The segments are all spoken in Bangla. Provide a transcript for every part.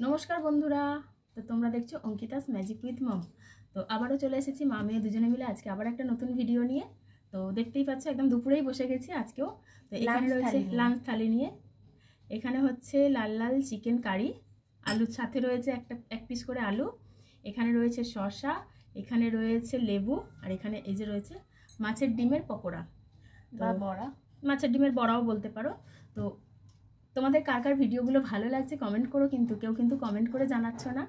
নমস্কার বন্ধুরা, তো তোমরা দেখছো অঙ্কিতাস ম্যাজিক উইথ মম। তো আবারও চলে এসেছি মা মেয়ে দুজনে মিলে আজকে আবার একটা নতুন ভিডিও নিয়ে। তো দেখতেই পাচ্ছ একদম দুপুরেই বসে গেছি আজকেও। তো এখানে রয়েছে লাঞ্চ থালি নিয়ে। এখানে হচ্ছে লাল লাল চিকেন কারি, আলুর সাথে রয়েছে এক পিস করে আলু, এখানে রয়েছে শসা, এখানে রয়েছে লেবু, আর এখানে এই যে রয়েছে মাছের ডিমের পকোড়া বা বড়া, মাছের ডিমের বড়াও বলতে পারো। তো তোমাদের কার কার ভিডিওগুলো ভালো লাগছে কমেন্ট করো, কিন্তু কেউ কিন্তু কমেন্ট করে জানাচ্ছ না।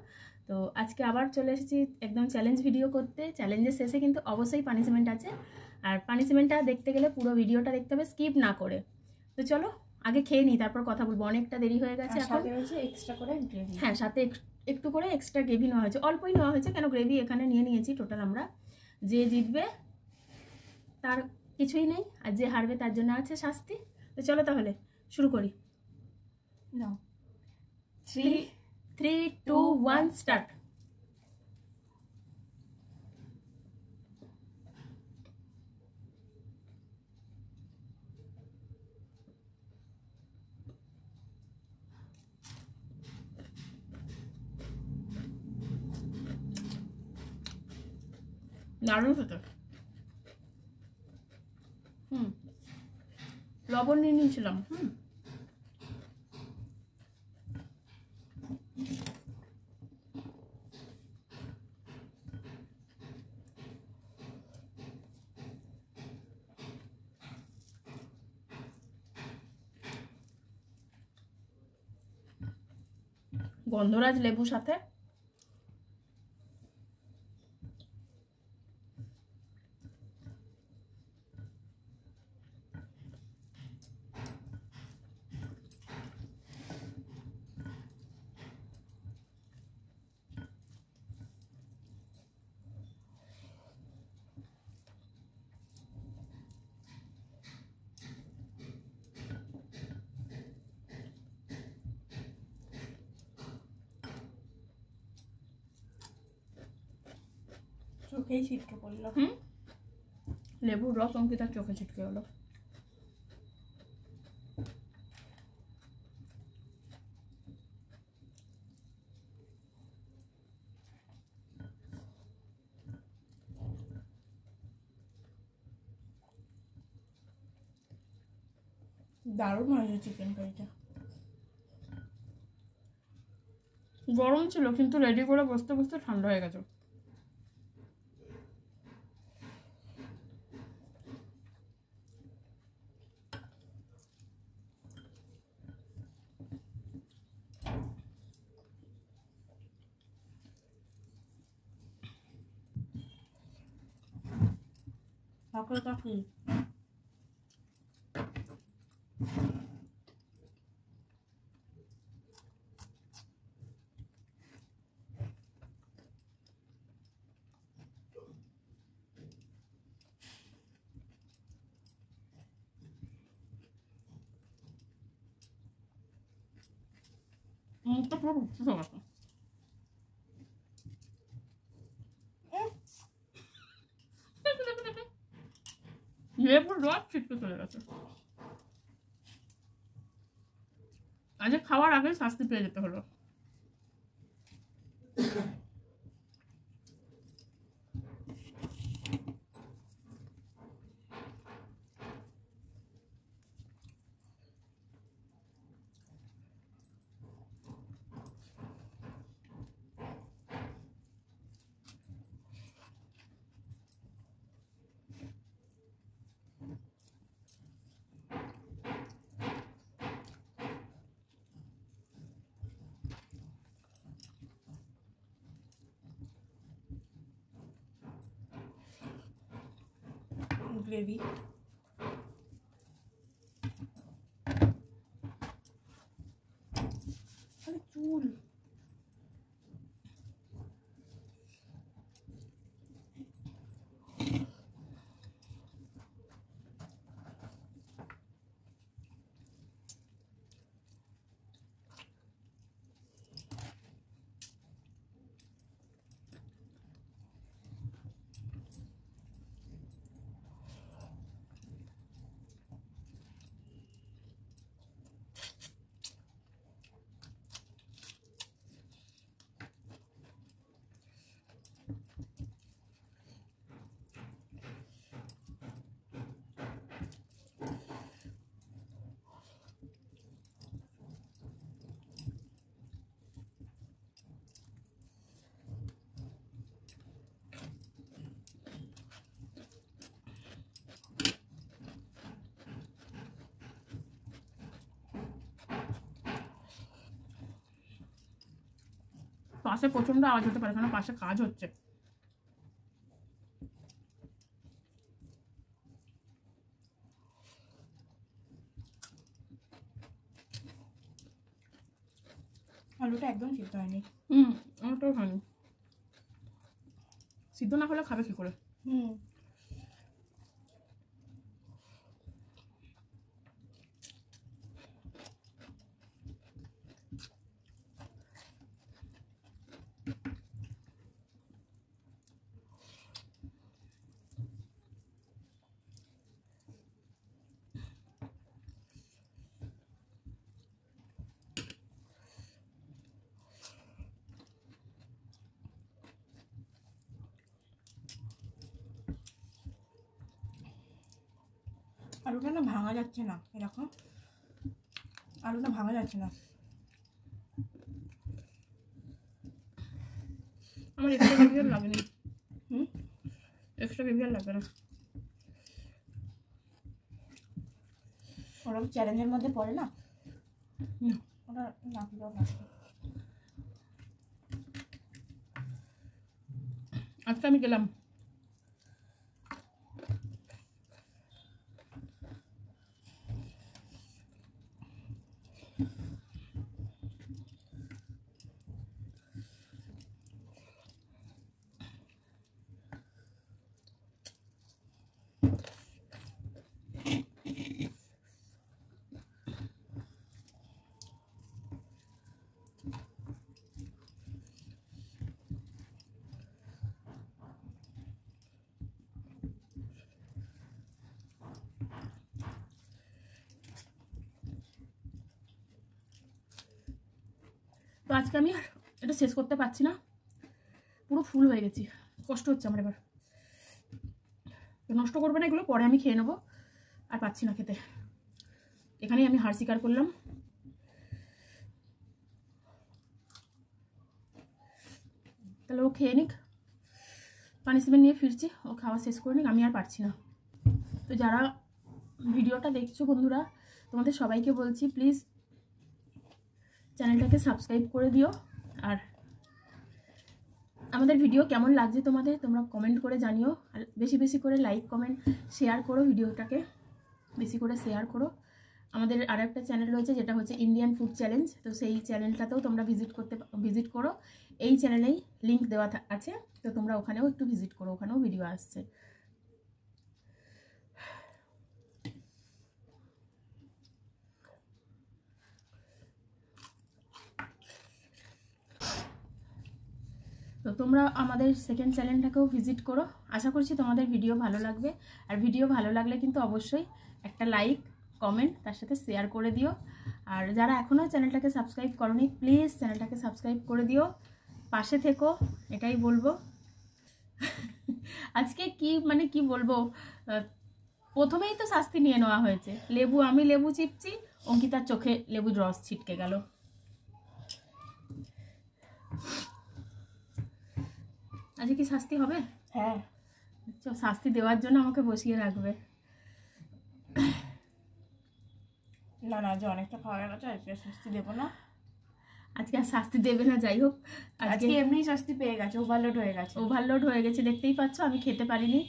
তো আজকে আবার চলে এসেছি একদম চ্যালেঞ্জ ভিডিও করতে। চ্যালেঞ্জের শেষে কিন্তু অবশ্যই পানিশমেন্ট আছে, আর পানিশমেন্টটা দেখতে গেলে পুরো ভিডিওটা দেখতে হবে, স্কিপ না করে। তো চলো আগে খেয়ে নিই, তারপর কথা বলবো, অনেকটা দেরি হয়ে গেছে। এখন এক্সট্রা করে গ্রেভি, হ্যাঁ সাথে একটু করে এক্সট্রা গ্রেভি নেওয়া হয়েছে, অল্পই নেওয়া হয়েছে, কেন গ্রেভি এখানে নিয়ে নিয়েছি টোটাল আমরা। যে জিতবে তার কিছুই নেই, আর যে হারবে তার জন্য আছে শাস্তি। তো চলো তাহলে শুরু করি। No. 3, 2, 1, start. দারুণ খেতে। লবণ নিয়ে নিয়েছিলাম। গন্ধরাজ লেবুর সাথে চোখেই ছিটকে পড়লো। লেবুর রস অঙ্কিতার চোখে ছিটকে হলো। দারুণ হয়েছে চিকেন কারিটা। গরম ছিল কিন্তু রেডি করে বসতে বসতে ঠান্ডা হয়ে গেছে। কাকুটা কি মুখটা পুরো ভুট্টু গেছে। লেবুর রস ছিটকে চলে গেছে। আজ খাওয়ার আগে শাস্তি পেয়ে যেতে হলো। গ্রেভি চুল পাশে প্রচণ্ড আওয়াজ হতে পারে, কারণ পাশে কাজ হচ্ছে। আলুটা একদম সিদ্ধ হয়নি। আমারটাও হয়নি। সিদ্ধ না হলে খাবে কি করে? আলুটা না ভাঙা যাচ্ছে না, এরকম আলুটা ভাঙা যাচ্ছে না। আমার এক্সট্রা গ্রেভি আর লাগেনি। এক্সট্রা গ্রেভি আর লাগবে না। ওরকম চ্যালেঞ্জের মধ্যে পড়ে না, ওটা লাগলেও না। আজকে আমি গেলাম তো আজকে আমি আর এটা শেষ করতে পারছি না, পুরো ফুল হয়ে গেছি, কষ্ট হচ্ছে আমার এবার। নষ্ট করবে না এগুলো, পরে আমি খেয়ে নেবো, আর পাচ্ছি না খেতে। এখানেই আমি হার স্বীকার করলাম। তাহলে ও খেয়ে নিক, পানিশমেন্ট নিয়ে ফিরছি, ও খাওয়া শেষ করে নিক, আমি আর পারছি না। তো যারা ভিডিওটা দেখছো বন্ধুরা, তোমাদের সবাইকে বলছি প্লিজ চ্যানেলটাকে সাবস্ক্রাইব করে দিও। আর আমাদের ভিডিও কেমন লাগছে তোমাদের, তোমরা কমেন্ট করে জানিও। আর বেশি বেশি করে লাইক কমেন্ট শেয়ার করো, ভিডিওটাকে বেশি করে শেয়ার করো। আমাদের আর একটা চ্যানেল রয়েছে যেটা হচ্ছে ইন্ডিয়ান ফুড চ্যালেঞ্জ, তো সেই চ্যানেলটাতেও তোমরা ভিজিট করো। এই চ্যানেলেই লিঙ্ক দেওয়া আছে, তো তোমরা ওখানেও একটু ভিজিট করো, ওখানেও ভিডিও আসছে। তো তোমরা আমাদের সেকেন্ড চ্যানেলটাকেও ভিজিট করো, আশা করছি তোমাদের ভিডিও ভালো লাগবে। আর ভিডিও ভালো লাগলে কিন্তু অবশ্যই একটা লাইক কমেন্ট তার সাথে শেয়ার করে দিও। আর যারা এখনও চ্যানেলটাকে সাবস্ক্রাইব করোনি প্লিজ চ্যানেলটাকে সাবস্ক্রাইব করে দিও, পাশে থেকো, এটাই বলবো। আজকে কি বলবো, প্রথমেই তো শাস্তি নিয়ে নেওয়া হয়েছে। আমি লেবু চিপছি, অঙ্কিতার চোখে লেবুর রস ছিটকে গেল। আজকে কি শাস্তি হবে? হ্যাঁ, শাস্তি দেওয়ার জন্য আমাকে বসিয়ে রাখবে। না না, যে অনেকটা খাওয়া গেছে, আজকে শাস্তি দেবো না। আজকে আর শাস্তি দেবে না, যাই হোক আজকে এমনি শাস্তি পেয়ে গেছে, ওভারলোড হয়ে গেছে। দেখতেই পাচ্ছ আমি খেতে পারিনি,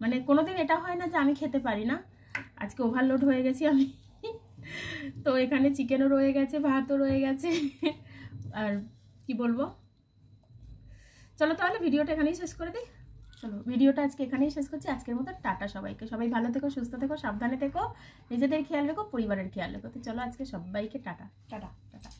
মানে কোনোদিন এটা হয় না যে আমি খেতে পারি না, আজকে ওভারলোড হয়ে গেছি আমি। তো এখানে চিকেনও রয়ে গেছে, ভাতও রয়ে গেছে, আর কি বলবো। চলো তাহলে ভিডিওটা এখানেই শেষ করে দিই। চলো ভিডিওটা আজকে এখানেই শেষ করছি। আজকের মতো টাটা সবাইকে। সবাই ভালো থেকো, সুস্থ থেকো, সাবধানে থেকো, নিজেদের খেয়াল রেখো, পরিবারের খেয়াল রেখো। তো চলো আজকে সবাইকে টাটা টাটা টাটা।